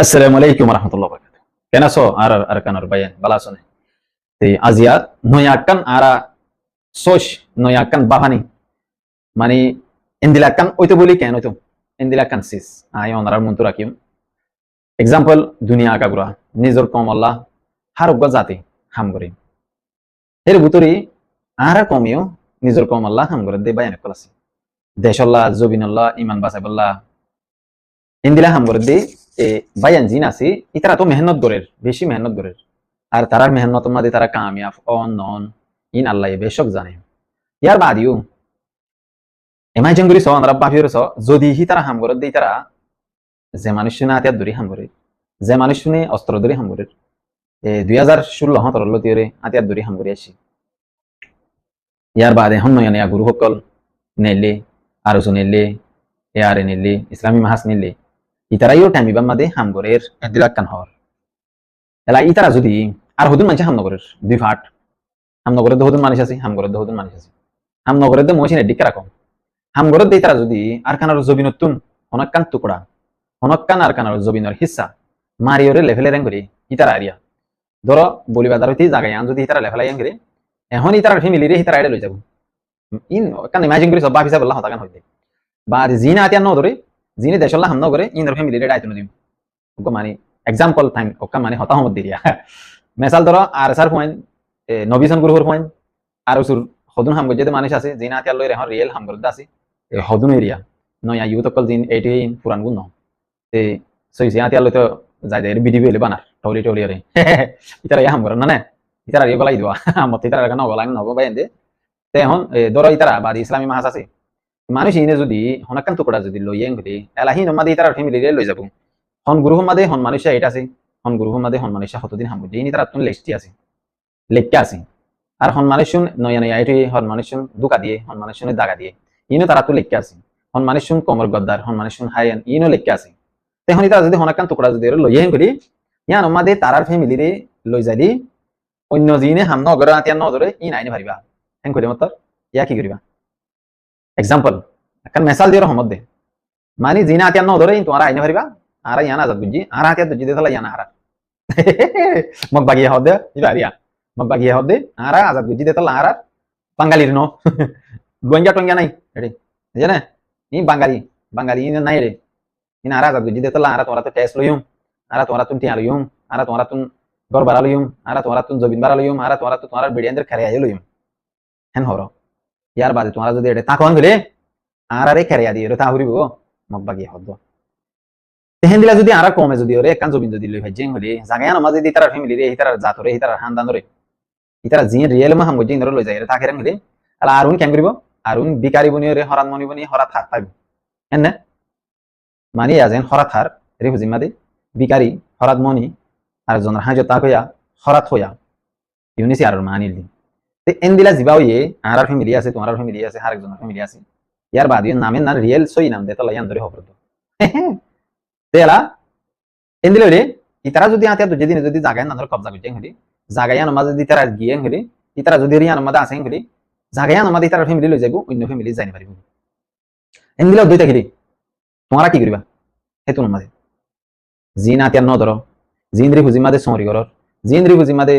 আসসালামু আলাইকুম রহমতুল্লাহ বারাকাতুহু কেন আছো আর আরকানোর বায়ান বালা শুনে তে আজিয়া নয়াকান আরা সোশ নয়াকান বাহানি মানে ইন্দিলাকান ওইতো বলি কেন ওইতো ইন্দিলাকান সিস আই অনারার মন্ত রাখিম এক্সাম্পল দুনিয়া কাগুরা নিজর কম আল্লাহ হারুগ জাতি হাম করে এর ভিতরে আরা কমিও নিজর কম আল্লাহ হাম করে দে বায়ান কলাসি দেশাল্লাহ জবিনাল্লাহ ইমান বাসাবাল্লাহ ইন্দিলা হাম করে দে এ বায়ান জিন আছে ইতারা তো মেহনত করের বেশি মেহনত করের আর তারার মেহনত মাঝে তারা কামিয়াব অন নন ইন আল্লাহ বেশক জানে ইয়ার বাদিও ইমাজিন করি সো আমরা বাফির সো যদি হি তারা হাম করে দেই তারা যে মানুষ শুনে আতিয়াত ধরি হাম করে যে মানুষ শুনে অস্ত্র ধরি হাম করে 2016 হতরল তিরে আতিয়াত ধরি হাম করে আসি ইয়ার বাদে হন নয়া গুরু সকল নেলে আর নেলে এ আর নেলে ইসলামী মাহাস নেলে ইতারাইও টাইমিবা মাদে হামগরের এদিলাক্কান হর এলা ইতারা যদি আর হদুন মানুষ হামনগরের দুই ফাট হামনগরের হদুন মানুষ আছে হামগরের হদুন মানুষ আছে হামনগরের মহিষিনের দিকে রাখো হামগরের দিয়ে তারা যদি আর কানার জবিনতুন হনক্কান টুকরা হনক্কান আর কানার জবিনের হিস্সা মারিওরে লেভেলে রেং করি ইতারা আরিয়া ধরো বলিবাদার হইতে জায়গায় আন যদি ইতারা লেভেলাই আঙ্গিরে এখন ইতারার ফ্যামিলি রে ইতারা আইডে লই যাব ইন কান ইমাজিন করি সব বাফিসা বল্লাহ হতাকান হইতে বা জিনা আতিয়া ন ধরে জিনে দেশল্লাহ হামন করে ইনর ফ্যামিলি রে আইতন দিম ওকে মানে এক্সাম্পল টাইম ওকা মানে হতা হমত দিরিয়া মেসাল ধরো আর সার পয়েন্ট নবিসন গুরুর পয়েন্ট আর উসুর হদুন হাম গজে মানুষ আছে জিনা আতিয়া লই রেহন রিয়েল হাম করতে আছে হদুন এরিয়া নয়া ইউত কল জিন 18 পুরান গুণ তে সই জিনা আতিয়া লই তো যাই যাই বিডিবি এলে বানার টলি টলি রে ইতারা হাম করেন না ইতারা রে গলাই দিবা মত ইতারা কেন গলাই নব বাইন্দে তে এখন ধরো ইতারা বাদ ইসলামী মাহাস আছে মানুষ ইনে যদি হনাকান টুকরা যদি লইয়ে গেলে এলাহি নমাদে তার ফ্যামিলি রে লই যাব হন গুরু মাদে হন মানুষা এটা আছে হন গুরু মাদে হন মানুষা কতদিন হাম বুঝে ইনি তার তুন লেখটি আছে লেখকে আছে আর হন মানুষুন নয়া নয়া এটি হন মানুষুন দুকা দিয়ে হন মানুষুন দাগা দিয়ে ইনো তারা তো লেখকে আছে হন মানুষুন কমর গদ্দার হন মানুষুন হায়ান ইনো লেখকে আছে তখন তারা যদি হনাকান টুকরা যদি লইয়ে গেলি ইয়া নমাদে তারার ফ্যামিলি রে লই যাইলি অন্য জিনে হাম নগর আতিয়া নদরে ইন আইনে ভারিবা হেন করি মত ইয়া কি করিবা example kan mesal dia rahmat deh mani zina atian no dore itu ara ini bariba ara yana azab buji ara atian tuji detala yana ara mag bagi hode ibaria mag bagi hode ara azab buji detala ara bangalir no gonja tonga nai ready jane ini bangali ini nai re ini ara azab buji detala ara tora to tes loyum ara tora tun tiar loyum ara tora tun gor bara loyum ara tora tun jobin bara loyum ara tora tun tora bediander khare ayo loyum hen horo yar bade tora jodi ede takon gele আরারে Kheria দিয়ে তা হরিব mug বাগি হদ তেহেন দিলা যদি আরা কমে যদি ওরে কান জবিন যদি লই ভাই জেং হলি জাগায় না মাঝে দি তার ফ্যামিলি রে হিতার জাতরে হিতার খানদান রে হিতার জি রিয়েল মা হাম গজি ইনর লই যায় তা খেরাং হলি আলা আরুন কেন করিব আরুন বিকারি বনি রে হরাত মনি বনি হরাত থাক পাইব হেন না মানি আজেন হরাত হার রে হুজিমা দে বিকারি হরাত মনি আর জনর হাজত তা কইয়া হরাত হইয়া ইউনিসি আর মানিল দি তে এন দিলা জিবাও ইয়ে আরার ফ্যামিলি আছে তোমার ফ্যামিলি আছে আর একজনের ফ্যামিলি আছে ইয়ার বাদ নামের না রিয়েল সই নাম দে তালা ইয়ান ধরে হবর তেলা এন্দিলে রে ইতারা যদি আতিয়া দুজে দিনে যদি জাগায় না ধরে কবজা করতে হলি জাগায় না মাঝে দিতারা গিয়ে হলি ইতারা যদি রিয়ান মাদা আসেন হলি জাগায় না মাদে ইতারা ফ্যামিলি লই যাইব অন্য ফ্যামিলি যাই না পারিব এন্দিলে দুইটা গিরি তোমরা কি করিবা হেতু মাঝে জিন আতিয়া ন ধরো জিনরি হুজি মাদে সমরি করর জিনরি হুজি মাদে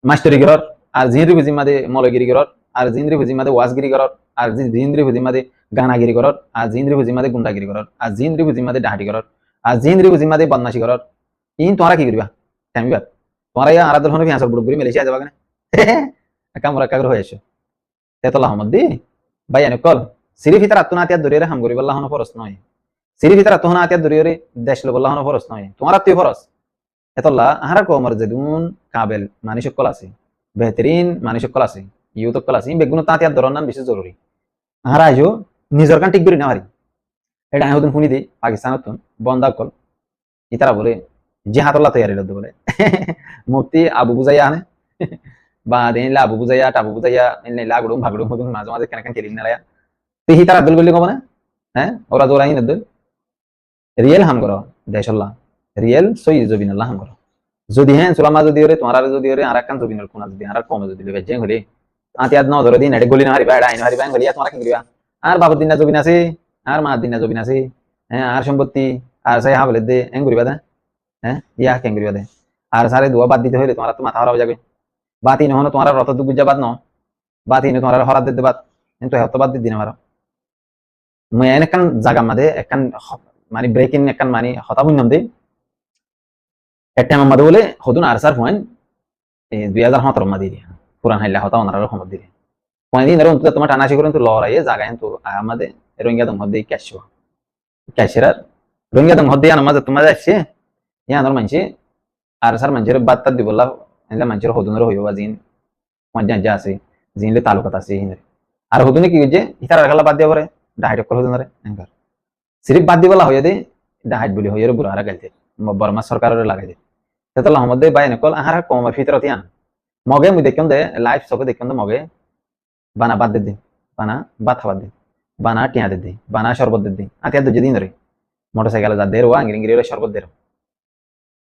মাস্টারি করর আর জিনরি হুজি মাদে মলগিরি করর আর জিন্দ্রি হুজি মাদে ওয়াজগিরি করত আর জিন্দ্রি হুজি মাদে গানাগিরি করত আর জিন্দ্রি হুজি মাদে গুন্ডাগিরি করত আর জিন্দ্রি হুজি মাদে ডাহাটি করত আর জিন্দ্রি হুজি মাদে বদমাশি করত ইন তোমরা কি করিবা টাইমিবা তোমরা ইয়া আরাদর হনো ফিয়াসর বুড় বুড়ি মালয়েশিয়া যাবা কেন কামরা কাগর হয়ে আসো তেতলা আহমদ দি ভাই এনে কল সিরিফ ইতার আত্মনা আতিয়া দরিয়ে হাম করি বল্লাহ হনো ফরজ নয় সিরিফ ইতার আত্মনা আতিয়া দরিয়ে দেশ লো বল্লাহ হনো ফরজ নয় তোমরা তুই ফরজ এতলা আহারা কোমর জেদুন কাবেল মানি সকল আছে বেহতরিন মানি সকল আছে ইউত ক্লাস ই বেগুন তাঁতিয়ার ধরনান বেশি জরুরি আর আইজো নিজের কান ঠিক করি না পারি এটা আমি হতুন শুনি দিই পাকিস্তানত বন্দা কল ইতারা বলে জিহাদুল্লাহ তৈরি লদ বলে মুফতি আবু বুজাইয়া আনে বা দেনিলা আবু বুজাইয়া টাবু বুজাইয়া এনে লাগুড়ুম ভাগুড়ুম হতুন মাঝে মাঝে কেন কেন কেলিন না তো হি তারা আব্দুল বললি কব না হ্যাঁ ওরা জোরাই না রিয়েল হাম করো দেশাল্লাহ রিয়েল সই জবিনাল্লাহ হাম করো যদি হ্যাঁ সুলামা যদি ওরে তোমার যদি ওরে আর কান জবিনাল কোনা যদি আর কমে যদি লই জেং হলে আতিয়াদ ন ধরে দিন এটা গলি না হারিবা এটা আইন হারিবা গলিয়া তোমরা কি করিবা আর বাবার দিন না জবিন আছে আর মার দিন না জবিন আছে হ্যাঁ আর সম্পত্তি আর সাই হা বলে দে এং করিবা দে হ্যাঁ ইয়া কেন করিবা দে আর সারে দুয়া বাদ দিতে হইলে তোমার তো মাথা খারাপ হয়ে যাবে বাতি নহনো তোমার রত দু গুজা বাদ ন বাতি নে তোমার হরাত দিতে বাদ কিন্তু হত বাদ দিন আমার মই একান জায়গা মাদে একান মানে ব্রেকিং একান মানে হতা বুঝলাম দে একটা মাদে বলে হদুন আর সার হন 2017 মাদি পুরান হাইলা হতা ওনার রহমত দিলে কোনদিন এর অন্তত তোমার টানাশি করেন তো লড়াই জায়গায় তো আমাদের রোহিঙ্গা দম হদ্দে ক্যাশো ক্যাশেরা রোহিঙ্গা দম হদ্দে আমাদের তোমার যাচ্ছে ইয়া নর মানছে আর সার মানুষের বাদ তার দিবলা এলা মানুষের হদুনের হইবা জিন মজ্জা যা আছে জিনলে তালুকাত আছে হিনে আর হদুনে কি হইছে ইতার রাখালা বাদ দিয়া পরে ডাইরেক্ট করে হদুনরে এঙ্গার সিরিফ বাদ দিবলা হইয়া দে ডাইট বলি হইয়া বুড়া হারা গাইতে বর্মা সরকারের লাগাই দে তেতলা হমদে বাই নকল আহার কম ফিতরত ইয়ান মগে মুই দেখম দে লাইভ সকে দেখম দে মগে বানা বাদ দে বানা বাত বাদ দে বানা টিয়া দে বানা শরবত দে আতিয়া দুজে দিন রে মোটরসাইকেল যা দে রোয়া ইংরিং রে শরবত দে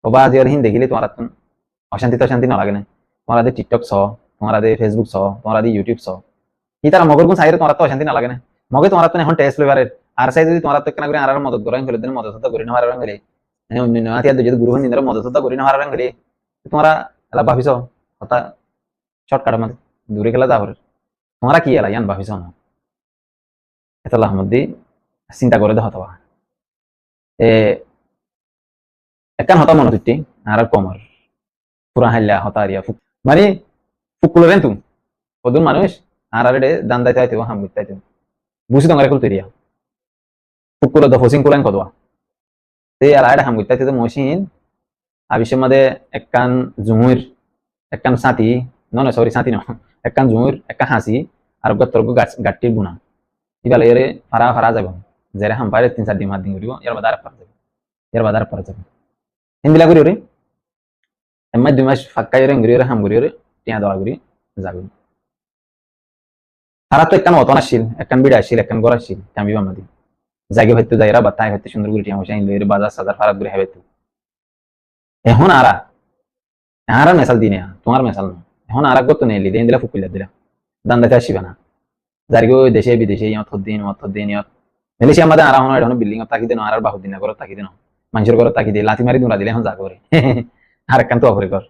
ওবা আজি আর হিন দেখিলে তোমার অশান্তি তো শান্তি না লাগে না তোমার আদে টিকটক ছ তোমার আদে ফেসবুক ছ তোমার আদে ইউটিউব ছ ই তারা মগর কোন সাইরে তোমার তো অশান্তি না লাগে না মগে তোমার তো এখন টেস্ট লইবারে আর সাই যদি তোমার তো কেন করে আর মদত করাই হলে দিন মদত তো করি না হারার গেলে অন্য আতিয়া দুজে গুরু হন দিনের মদত তো করি না হারার গেলে তোমরা এলা ভাবিছ কথা শর্টকাটের মধ্যে দূরে গেলে যাবো তোমরা কি এলা ইয়ান ভাবিছ না এতলা মধ্যে চিন্তা করে দেখা হতবা একান হতা মনে হচ্ছে আর কমর পুরা হাইলা হতা আরিয়া মানে ফুকুলো রেন তুমি ওদুন মানুষ আর আরে দান দাইতে আইতে হাম করতে আইতে বুঝি তোমার কুল তৈরিয়া ফুকুলো দ ফসিং কুলান কদবা তে আর আরে হাম করতে আইতে মশিন আবিশের মধ্যে একান জুমুর একান সাথী ন সরি সাথী ন একান জুমুর একা হাসি আর গত্তরগু গাট্টির গুণা ইবালে এরে ফারা ফারা যাব যেরে হাম পারে 3-4 দিন মাত দিন করিব এর বাদার পার যাব এর বাদার পার যাব হিন্দিলা করি রে এমা 2 মাস ফাক্কা এরে ngiri রে হাম করি রে টিয়া দলা করি যাবে তারা তো একান অতনাশীল একান বিড়াশীল একান গরাশীল আমি বামাদি জায়গা হইতো যাইরা বাতায় হইতো সুন্দর করে টিয়া মশাই লইরে বাজার সাজার ফারাত করে হবে তো এখন আরা মেসাল দিনে তোমার মেসাল না এখন আর গত নেই দিন দিলা ফুকুইলা দিলা দান দাইতে আসিবা না যারিগো দেশে বিদেশে ইয়ত দিন ইয়ত মালয়েশিয়া আমাদের আর এখন বিল্ডিং তাকি দেন আর বাহু দিন ঘর তাকি দেন মানুষের ঘর তাকি দিয়ে লাথি মারি দুরা দিলে এখন যা করে আর একান্ত অপরে কর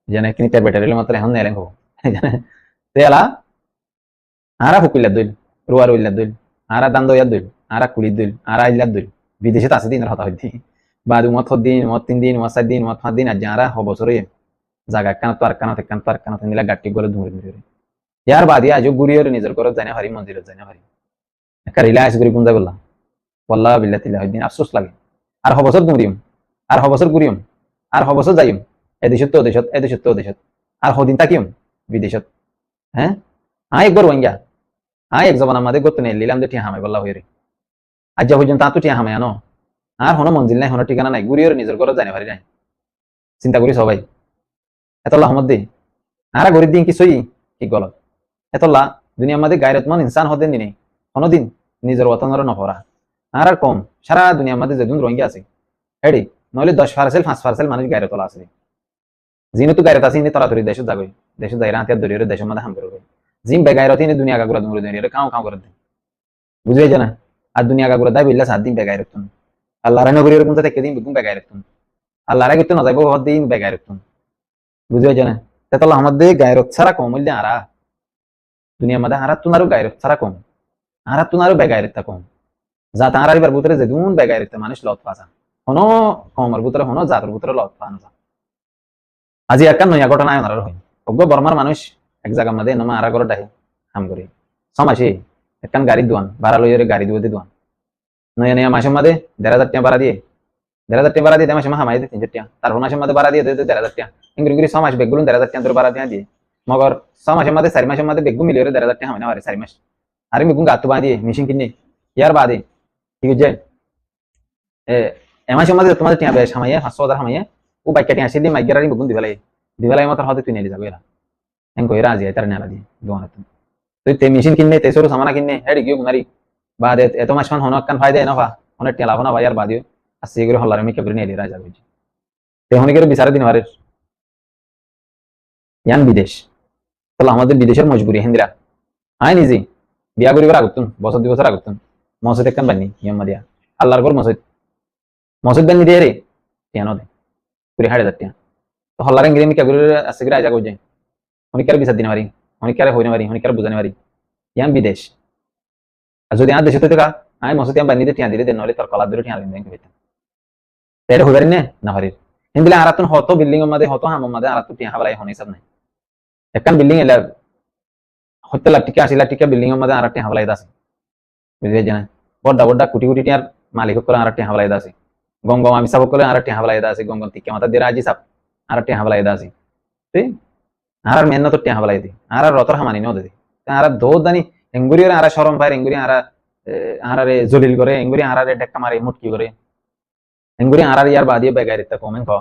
জানে কিনি তার ব্যাটারি মাত্র এখন নেলেন হবো জানে তেলা আরা ফুকুইলা দইল রুয়া রইলা দইল আরা দান দইয়া দইল আরা কুলি দইল আরা ইল্লা দইল বিদেশে আছে দিনের হতা হইতি বাদ মত 3 দিন 4 দিন 5 দিন আর যারা বছরে জায়গা কানা তো আর কানা নিলা গাটি করে ধুমরে ধরে ইয়ার বাদে আজ গুরিয়র নিজের ঘর জানা হারি মন্দির জানা হারি একটা রিলায়েন্স করি গুঞ্জা বললাম ওয়াল্লাহ বিল্লাহ দিন আফসোস লাগে আর বছর ধুমরিম আর বছর গুরিয়ম আর বছর যাইম এদেশত আর হদিন তাকিম বিদেশত হ্যাঁ একবার ওয়াঙ্গা এক জবান আমাদের গত নেই লিলাম যে টিয়া হামাই বললা হইরে আজ পর্যন্ত তা তো টিয়া হামাই আনো আর হনো মঞ্জিল নাই হনো ঠিকানা নাই গুরিয়র নিজের ঘর জানা হারি নাই চিন্তা করি সবাই এতলা হমদ দে আর গরিব দিন কিছুই কি গলত এতলা দুনিয়ার মধ্যে গায়রতমান ইনসান হতেন দিনে কোনোদিন নিজের ওয়াতনের নফরা আর কম সারা দুনিয়ার মধ্যে যেদিন রোহিঙ্গা আছে হেডি নইলে 10% 5% মানুষ গায়রতলা আছে যিনি তো গায়রত আছে ইনি তরাতরি দেশ যাবে দেশ যাইরা হাতিয়ার দরিয়ে দেশের মধ্যে হাম করবে জিম বেগায়রত ইনি দুনিয়া গাগুরা দুমরে দরিয়ে খাও করে দেন বুঝবে জানা আর দুনিয়া গাগুরা দাই বিল্লা 7 দিন বেগায়রত আল্লাহ রানা করিয়ে কোন থেকে দিন বেগুন বেগায়রত আল্লাহ রাগে তো না যাইবো হদ দিন বেগায়রত বুঝবে জানা তেতলা আমাদের গায়রত ছাড়া কম হইলে আরা দুনিয়ার মধ্যে আরা তুনারও গায়রত ছাড়া কম আরা তুনারও বেগায়রত কম যা তাঁর আরিবার ভিতরে যেদুন বেগায়রত মানুষ লত পাসা হনো কমর ভিতরে হনো জাতের ভিতরে লত পানো আজি একান নয়া ঘটনা আনার হয় অজ্ঞ বর্মার মানুষ এক জায়গার মধ্যে নমা আরা করে ডাহে কাম করে সমাসে একান গাড়ি দোয়ান ভাড়া লইরে গাড়ি দুয়ে দোয়ান নয়া নয়া মাসের মধ্যে 1,500 টাকা ভাড়া দিয়ে 1,500 টাকা ভাড়া দিয়ে মাসে হামাই দিয়ে 300 টাকা তারপর মাসের মধ্যে ভাড়া দিয়ে 1,500 টাকা ইংরেজি 6 মাস বেগুলো 1,500 টাকা ধরে ভাড়া দিয়ে মগর 6 মাসের মধ্যে 4 মাসের মধ্যে বেগু মিলিয়ে 1,500 টাকা হামাই না 4 মাস আর বেগুন গাতো বাঁধিয়ে মেশিন কিনে ইয়ার বাদে ঠিক আছে এমাসের মধ্যে তোমাদের টাকা বেশ হামাইয়া 500,000 হামাইয়া ও বাইক কাটি আসি দিয়ে মাইগেরারি বেগুন দিবেলাই মাত্র হতে তুই নিয়ে যাবে এরা এন কইরা আজি তার নেলা দিয়ে দোয়ানা তুই তে মেশিন কিনে তে সরু সামানা কিনে হেডি গিয়ে গুনারি বাদে এত মাস মান হনক কান ফায়দা এনফা অনেক টেলা হনা ভাই আর বাদিও আসি এগুলো হল্লার আমি কেবরে নিয়ে রাজা বুঝি তে হনিকের বিচারে দিন হারে ইয়ান বিদেশ তাহলে আমাদের বিদেশের মজবুরি হিন্দিরা আই নিজে বিয়া করিবার আগুতুন বছর 2 বছর আগুতুন মসজিদ একখান বানি ইয়াম্মা দিয়া আল্লাহর ঘর মসজিদ মসজিদ বেন নিদে রে টিয়ানো দে পুরি হাড়ে যাতিয়া তো হল্লারে ইংরেজি মিকা গুলো আছে গিরা আইজা কইছে হনিকার বিচার দিনে মারি হনিকারে হইনে মারি হনিকার বুঝানে মারি ইয়াম বিদেশ আর যদি আমার দেশে তো কা আমি মসজিদ আমি বানিয়ে টিয়া দিলে দেন নলে তোর কলা দূরে টিয়া দিন কইতা তাইলে হইবারি না পারি হিন্দিলে আরাতুন হতো বিল্ডিং এর মধ্যে হতো হাম মধ্যে আরাতু টিয়া হাবলাই হনি সব নাই একখান বিল্ডিং এলা 70 লাখ টাকা 80 লাখ টাকা বিল্ডিং এর মধ্যে আর টিয়া হাবলাই দাসে বুঝলে জানা বড় বড় কোটি কোটি টিয়ার মালিক করে আর টিয়া হাবলাই দাসে গঙ্গম আমি সব করে আর টিয়া হাবলাই দাসে গঙ্গম টিকে মাথা দিয়ে আজি সব আর টিয়া হাবলাই দাসে ঠিক আর মেহনত তো টিয়া হাবলাই দি আর রতর হামানি ন দে আর দো দানি এঙ্গুরি আর শরম পায় এঙ্গুরি আর জলিল করে এঙ্গুরি আর ডেক্কা মারে মুটকি করে এঙ্গুরি আর ইয়ার বাদিয়ে বেগারিতা কমেন ক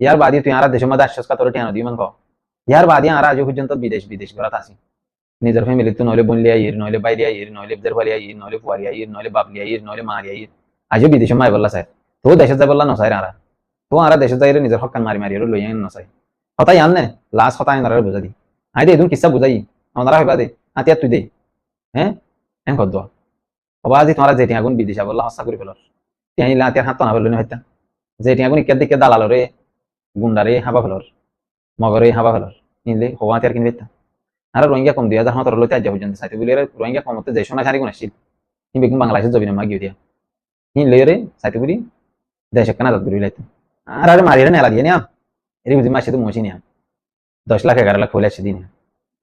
ইয়ার বাদিয়ে তুই আর দেশের মধ্যে আশ্বাস কাতরে টিয়া দিমান ক ইয়ার বাদিয়ে আর আজ পর্যন্ত বিদেশ বিদেশ করাত আসি নিজের ফ্যামিলি তো নইলে বনলি আইর নইলে বাইরে আইর নইলে বেদের বাড়ি আইর নইলে ফুয়ারি আইর নইলে বাবলি আইর নইলে মারি আইর আজও বিদেশে মাই বললা চাই তো দেশে যাই বললা নসাই আর তো আর দেশে যাই নিজের হকান মারি মারি লই আন নসাই হতাই আন নে লাশ হতাই নারে বুঝা দি আই দে এদুন কিসা বুঝাই আমারা হইবা দে আতিয়া তুই দে হ্যাঁ এন কদ বাবা আজি তোমারা যেটি আগুন বিদেশে বললা হসা করে ফেলর তিয়াই লা আতিয়ার হাত না বললে হইতা যেটি আগুন ইকে দিকে দালালরে গুন্ডারে হাবা ফেলর মগরে হাবা ফেলর নিলে হওয়া আতিয়ার কিনবে আর রোহিঙ্গা কম 2017 লইতে আজ পর্যন্ত সাইতে বলি রোহিঙ্গা কমতে যে সোনা সারি গুণ আসছিল কিন্তু বেগুন বাংলাদেশের জবিনে মাগিয়ে দিয়া হিন লেরে সাইতে বলি দেশ কানা দাদ বলি লাইতে আর মারিয়ে নেলা দিয়ে নিয়া এর বুঝি মাসে তো মছি নিয়া 10 লাখ 11 লাখ হলে আসে দিন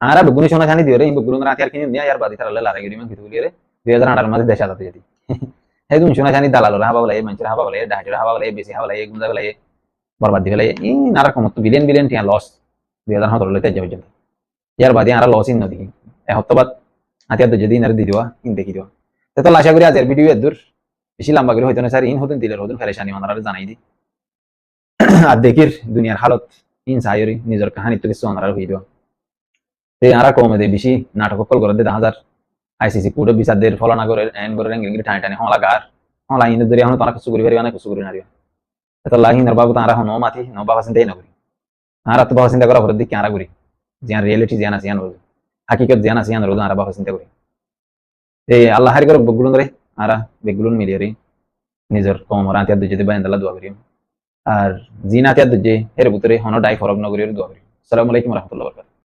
আর বেগুন সোনা সানি দিও রে বেগুন রাতে আর কিনে নিয়া আর বাদি তারা লারা গিরি মান কিতু বলি রে 2018 মধ্যে দেশ আদাতে যেতি এই তুমি সোনা সানি দালাল হাবা বলে মানুষের হাবা বলে ডাহাটের হাবা বলে বেশি হাবা বলে গুন্দা বলে বরবাদ দিলে এই নারা কমত বিলিয়ন বিলিয়ন টিয়া লস 2017 লইতে আজ পর্যন্ত ইয়ার বাদে আর লস ইন নদী এহত্তবাদ হাতিয়ার তো যদি ইনারে দি দিবা ইন দেখি দিবা তো আশা করি আজের ভিডিও এদুর বেশি লম্বা করে হইতো না স্যার ইন হতেন দিলের হতেন ফেরেশানি ওনারা জানাই দি আর দেখির দুনিয়ার হালত ইন সাইরি নিজের কাহিনী তো কিছু ওনারা হইতো তে আরা কমে দে বেশি নাটক কল করে দে 10,000 আইসিসি কোড বিচারদের ফলানা করে এন করে রেঙ্গিং টানি টানি হলা গার হলা ইন ধরে এখন তারা কিছু করি পারিবা না কিছু করি নারিবা তো লাহিনার বাবু তারা হনো মাথি ন বাবা চিন্তা না করি আর তো বাবা চিন্তা করা পরে দিকে আরা করি জিয়ান রিয়েলিটি জিয়ান আছে জিয়ান রোজ হাকিকত জিয়ান আছে জিয়ান রোজ আর বাবা চিন্তা করি এই আল্লাহ হারি করে বগুলুন রে আরা বেগুলুন মিলিয়ে রে নিজের কমর আন্তিয়ার দুজে দিবা ইনদাল্লাহ দোয়া করি আর জিন আতিয়ার দুজে এর ভিতরে হনো ডাই ফরক নগরীর দোয়া করি আসসালামু আলাইকুম ওয়া রাহমাতুল্লাহি ওয়া বারাকাতুহু।